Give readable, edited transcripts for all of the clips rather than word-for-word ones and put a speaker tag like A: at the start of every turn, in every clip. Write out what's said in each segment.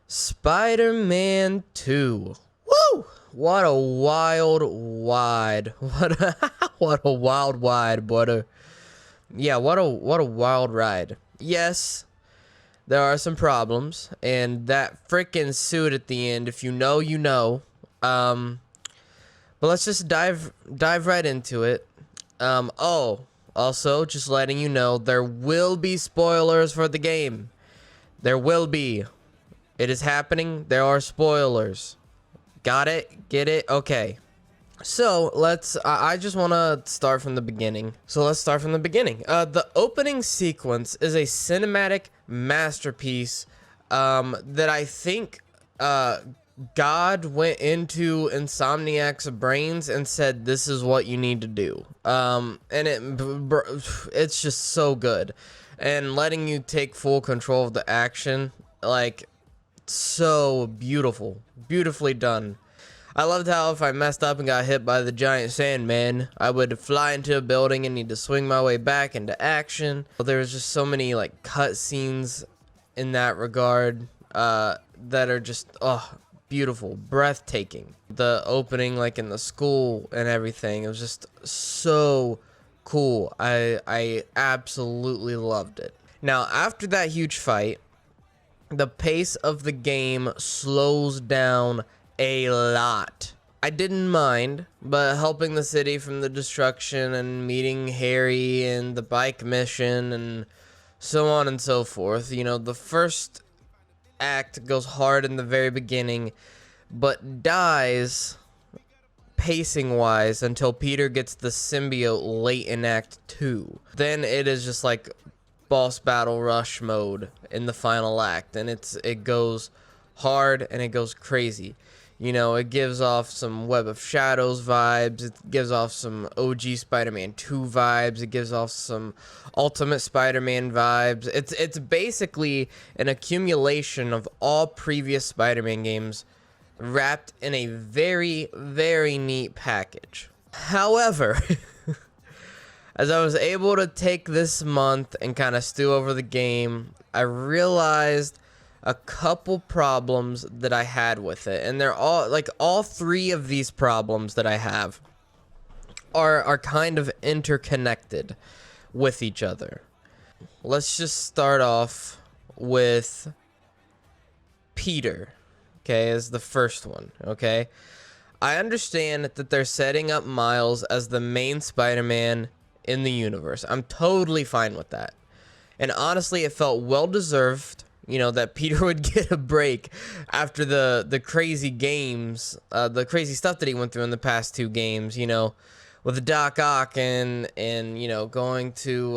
A: Spider-Man 2. Woo! What a wild wide. What a wild wide. What a wild ride. Yes, there are some problems, and that freaking suit at the end, if you know, you know. But let's just dive right into it. Also, just letting you know, there will be spoilers for the game. There will be. It is happening. There are spoilers. Got it? Get it? Okay. So I just want to start from the beginning. The opening sequence is a cinematic masterpiece that I think God went into Insomniac's brains and said, this is what you need to do. And it's just so good. And letting you take full control of the action, like, so beautifully done. I loved how if I messed up and got hit by the giant Sandman, I would fly into a building and need to swing my way back into action. There was just so many like cut scenes in that regard that are just beautiful, breathtaking. The opening, like in the school and everything, it was just so cool. I absolutely loved it. Now, after that huge fight, the pace of the game slows down a lot. I didn't mind, but helping the city from the destruction and meeting Harry and the bike mission and so on and so forth. You know, the first act goes hard in the very beginning, but dies pacing wise until Peter gets the symbiote late in Act 2. Then it is just like boss battle rush mode in the final act, and it goes hard and it goes crazy. You know, it gives off some Web of Shadows vibes, it gives off some OG Spider-Man 2 vibes, it gives off some Ultimate Spider-Man vibes. It's basically an accumulation of all previous Spider-Man games wrapped in a very, very neat package. However, as I was able to take this month and kind of stew over the game, I realized a couple problems that I had with it. And they're all three of these problems that I have are kind of interconnected with each other. Let's just start off with Peter, okay, as the first one, okay? I understand that they're setting up Miles as the main Spider-Man in the universe. I'm totally fine with that. And honestly, it felt well-deserved, you know, that Peter would get a break after the crazy games, the crazy stuff that he went through in the past two games, you know, with Doc Ock and you know, going to,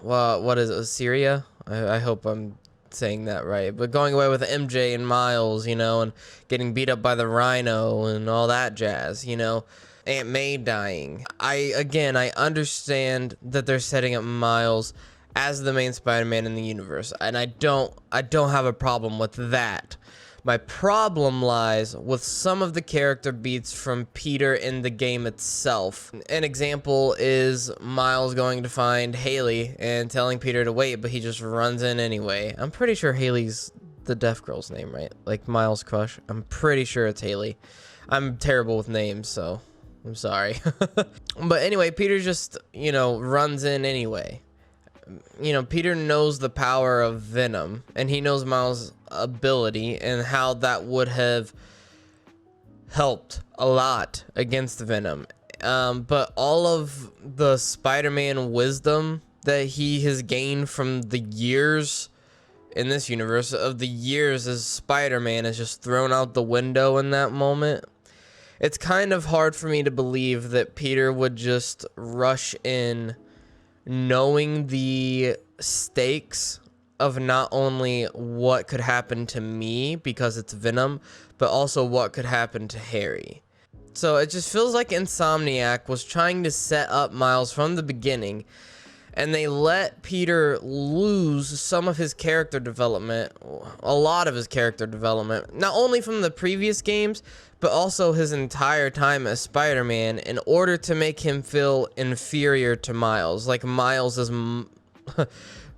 A: what is it, Syria? I hope I'm saying that right, but going away with MJ and Miles, you know, and getting beat up by the Rhino and all that jazz, you know. Aunt May dying. I understand that they're setting up Miles as the main Spider-Man in the universe, and I don't have a problem with that. My problem lies with some of the character beats from Peter in the game itself. An example is Miles going to find Haley and telling Peter to wait, but he just runs in anyway. I'm pretty sure Haley's the deaf girl's name, right? Like Miles' crush. I'm pretty sure it's Haley. I'm terrible with names, so I'm sorry. But anyway, Peter just, you know, runs in anyway. You know, Peter knows the power of Venom, and he knows Miles' ability and how that would have helped a lot against Venom. But all of the Spider-Man wisdom that he has gained from the years in this universe, of the years as Spider-Man, is just thrown out the window in that moment. It's kind of hard for me to believe that Peter would just rush in knowing the stakes of not only what could happen to me because it's Venom, but also what could happen to Harry. So it just feels like Insomniac was trying to set up Miles from the beginning, and they let Peter lose some of his character development, a lot of his character development, not only from the previous games, but also his entire time as Spider-Man, in order to make him feel inferior to Miles. Like Miles is,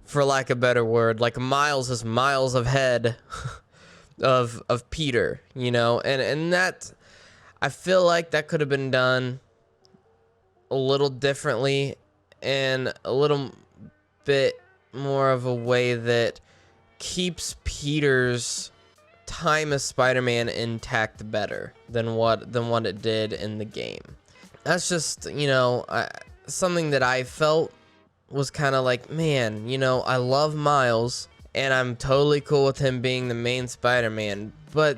A: for lack of a better word, like Miles is miles ahead of Peter, you know, and that, I feel like that could have been done a little differently and a little bit more of a way that keeps Peter's time as Spider-Man intact better than what it did in the game. That's just, you know, something that I felt was kind of like, man, you know, I love Miles and I'm totally cool with him being the main Spider-Man, but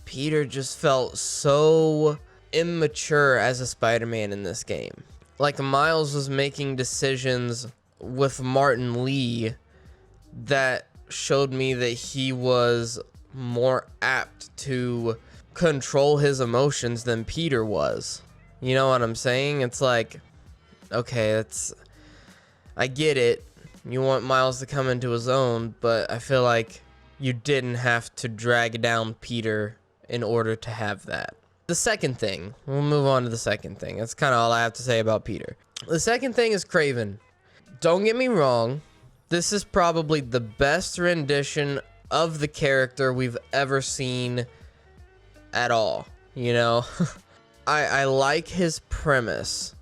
A: Peter just felt so immature as a Spider-Man in this game. Like, Miles was making decisions with Martin Lee that showed me that he was more apt to control his emotions than Peter was. You know what I'm saying? It's like, okay, I get it. You want Miles to come into his own, but I feel like you didn't have to drag down Peter in order to have that. The second thing, we'll move on to the second thing. That's kind of all I have to say about Peter. The second thing is Kraven. Don't get me wrong, this is probably the best rendition of the character we've ever seen at all, you know? I like his premise.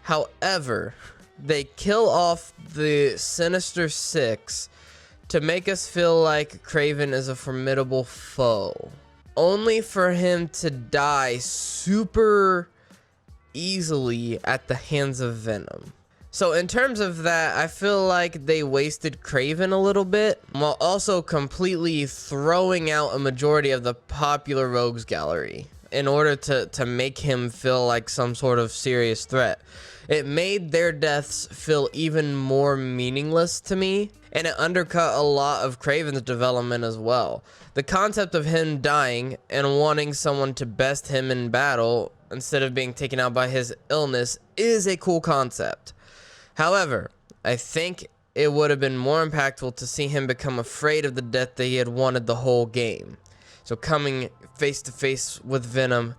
A: However, they kill off the Sinister Six to make us feel like Kraven is a formidable foe, only for him to die super easily at the hands of Venom. So in terms of that, I feel like they wasted Kraven a little bit, while also completely throwing out a majority of the popular rogues gallery in order to make him feel like some sort of serious threat. It made their deaths feel even more meaningless to me, and it undercut a lot of Kraven's development as well. The concept of him dying and wanting someone to best him in battle instead of being taken out by his illness is a cool concept. However, I think it would have been more impactful to see him become afraid of the death that he had wanted the whole game. So coming face to face with Venom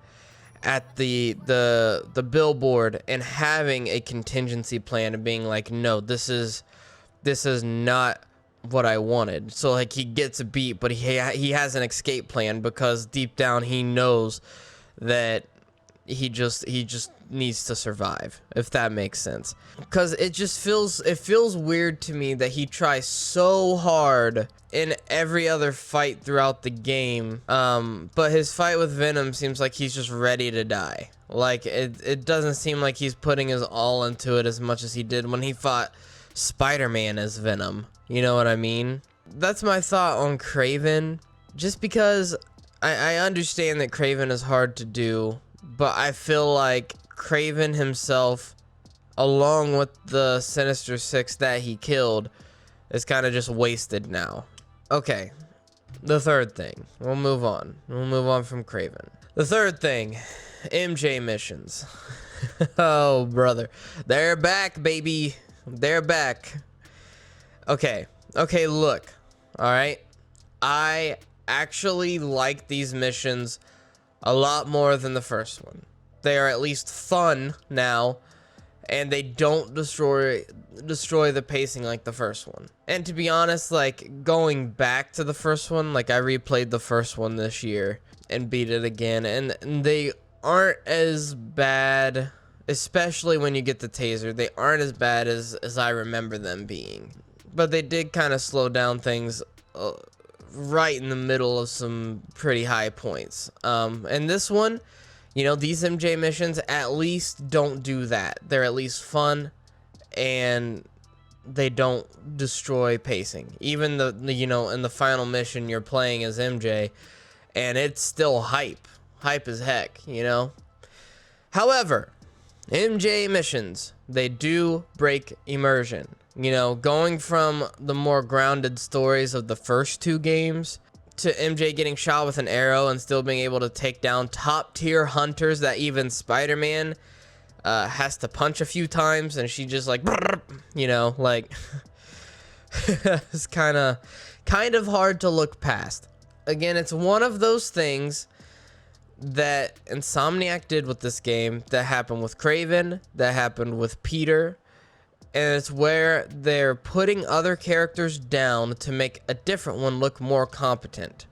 A: at the billboard and having a contingency plan and being like, no, this is not what I wanted. So like, he gets beat, but he has an escape plan because deep down he knows that he just needs to survive, if that makes sense. Because it feels weird to me that he tries so hard in every other fight throughout the game, but his fight with Venom seems like he's just ready to die. Like, it doesn't seem like he's putting his all into it as much as he did when he fought Spider-Man as Venom. You know what I mean? That's my thought on Kraven. Just because I understand that Kraven is hard to do, but I feel like Kraven himself, along with the Sinister Six that he killed, is kind of just wasted now. Okay, the third thing. We'll move on. We'll move on from Kraven. The third thing, MJ missions. Oh, brother. They're back, baby. They're back. Okay, look. All right. I actually like these missions a lot more than the first one. They are at least fun now, and they don't destroy the pacing like the first one. And to be honest, like, going back to the first one, like, I replayed the first one this year and beat it again, and they aren't as bad, especially when you get the taser. They aren't as bad as I remember them being. But they did kind of slow down things right in the middle of some pretty high points. And this one, you know, these MJ missions at least don't do that. They're at least fun, and they don't destroy pacing. Even you know, in the final mission, you're playing as MJ, and it's still hype as heck, you know. However, MJ missions, they do break immersion. You know, going from the more grounded stories of the first two games to MJ getting shot with an arrow and still being able to take down top tier hunters that even Spider-Man has to punch a few times, and she just like, you know, like, it's kind of hard to look past. Again, it's one of those things that Insomniac did with this game that happened with Kraven, that happened with Peter, and it's where they're putting other characters down to make a different one look more competent.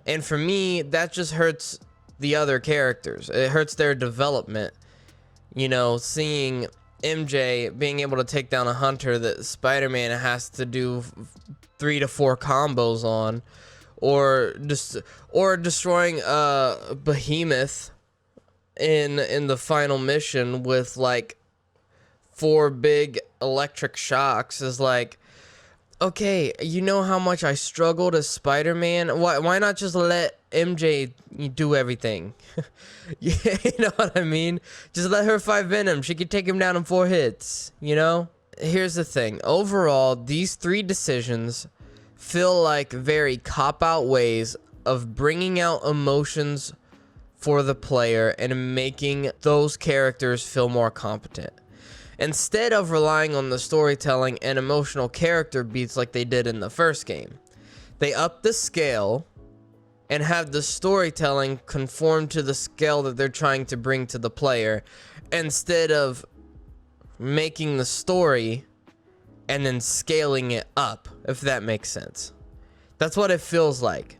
A: And for me, that just hurts the other characters. It hurts their development. You know, seeing MJ being able to take down a hunter that Spider-Man has to do 3 to 4 combos on, or destroying Behemoth in the final mission with like 4 big electric shocks is like, okay, you know how much I struggled as Spider-Man? Why not just let MJ do everything? You know what I mean? Just let her fight Venom. She could take him down in 4 hits, you know? Here's the thing. Overall, these 3 decisions feel like very cop-out ways of bringing out emotions for the player and making those characters feel more competent. Instead of relying on the storytelling and emotional character beats like they did in the first game, they up the scale and have the storytelling conform to the scale that they're trying to bring to the player, instead of making the story and then scaling it up, if that makes sense. That's what it feels like.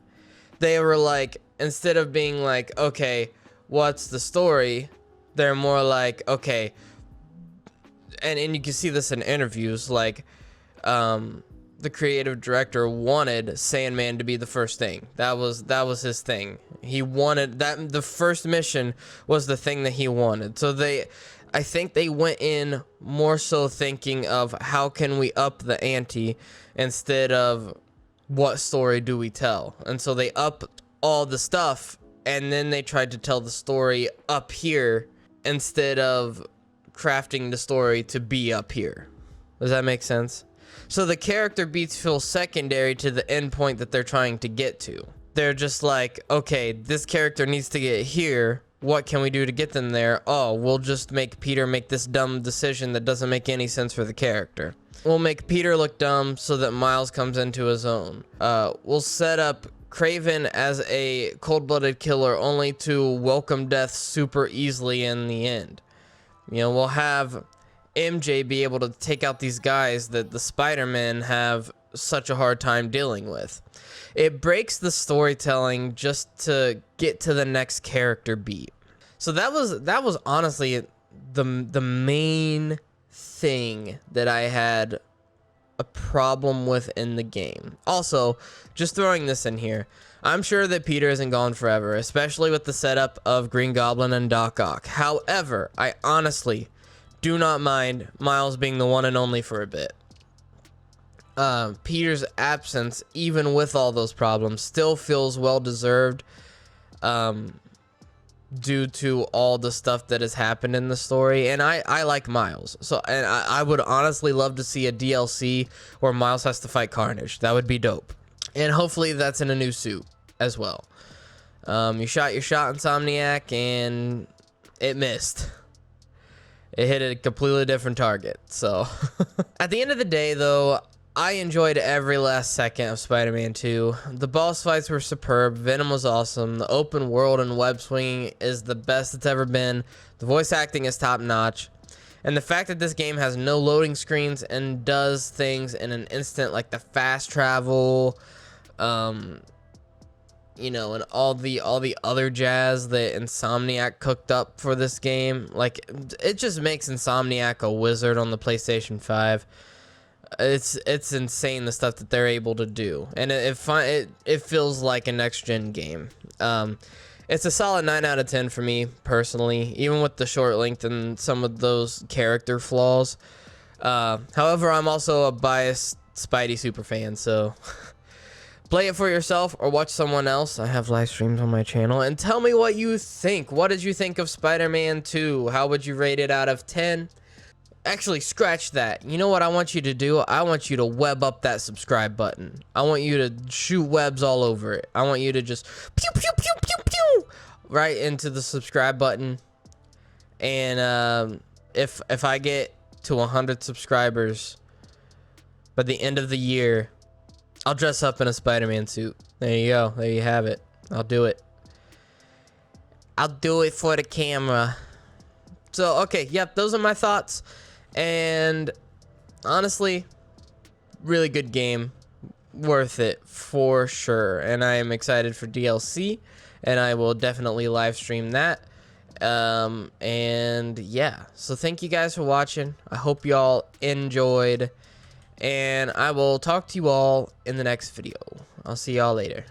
A: They were like, instead of being like, okay, what's the story? They're more like, okay, and you can see this in interviews, like, the creative director wanted Sandman to be the first thing. That was his thing. He wanted that. The first mission was the thing that he wanted. So I think they went in more so thinking of how can we up the ante instead of what story do we tell. And so they up all the stuff, and then they tried to tell the story up here instead of crafting the story to be up here. Does that make sense? So the character beats feel secondary to the end point that they're trying to get to. They're just like, okay, this character needs to get here. What can we do to get them there? Oh, we'll just make Peter make this dumb decision that doesn't make any sense for the character. We'll make Peter look dumb so that Miles comes into his own. We'll set up Kraven as a cold-blooded killer only to welcome death super easily in the end. You know, we'll have MJ be able to take out these guys that the Spider-Men have such a hard time dealing with. It breaks the storytelling just to get to the next character beat. So that was honestly the main thing that I had a problem with in the game. Also, just throwing this in here, I'm sure that Peter isn't gone forever, especially with the setup of Green Goblin and Doc Ock. However, I honestly do not mind Miles being the one and only for a bit. Peter's absence, even with all those problems, still feels well-deserved due to all the stuff that has happened in the story. And I like Miles. So, and I would honestly love to see a DLC where Miles has to fight Carnage. That would be dope. And hopefully that's in a new suit as well. You shot your shot, Insomniac, and it missed. It hit a completely different target. So at the end of the day, though, I enjoyed every last second of Spider-Man 2. The boss fights were superb. Venom was awesome. The open world and web swinging is the best it's ever been. The voice acting is top notch. And the fact that this game has no loading screens and does things in an instant, like the fast travel, you know, and all the other jazz that Insomniac cooked up for this game, like, it just makes Insomniac a wizard on the PlayStation 5. It's insane the stuff that they're able to do, and it feels like a next gen game. It's a solid 9 out of 10 for me personally, even with the short length and some of those character flaws. However, I'm also a biased Spidey super fan, so play it for yourself or watch someone else. I have live streams on my channel, and tell me what you think. What did you think of Spider-Man 2? How would you rate it out of 10? Actually, scratch that. You know what I want you to do? I want you to web up that subscribe button. I want you to shoot webs all over it. I want you to just pew, pew, pew, pew, pew, right into the subscribe button. And if I get to 100 subscribers by the end of the year, I'll dress up in a Spider-Man suit. There you go. There you have it. I'll do it. I'll do it for the camera. So, okay, yep, those are my thoughts. And honestly, really good game. worth it for sure. And I am excited for DLC, and I will definitely live stream that. And yeah, so thank you guys for watching. I hope y'all enjoyed, and I will talk to you all in the next video. I'll see y'all later.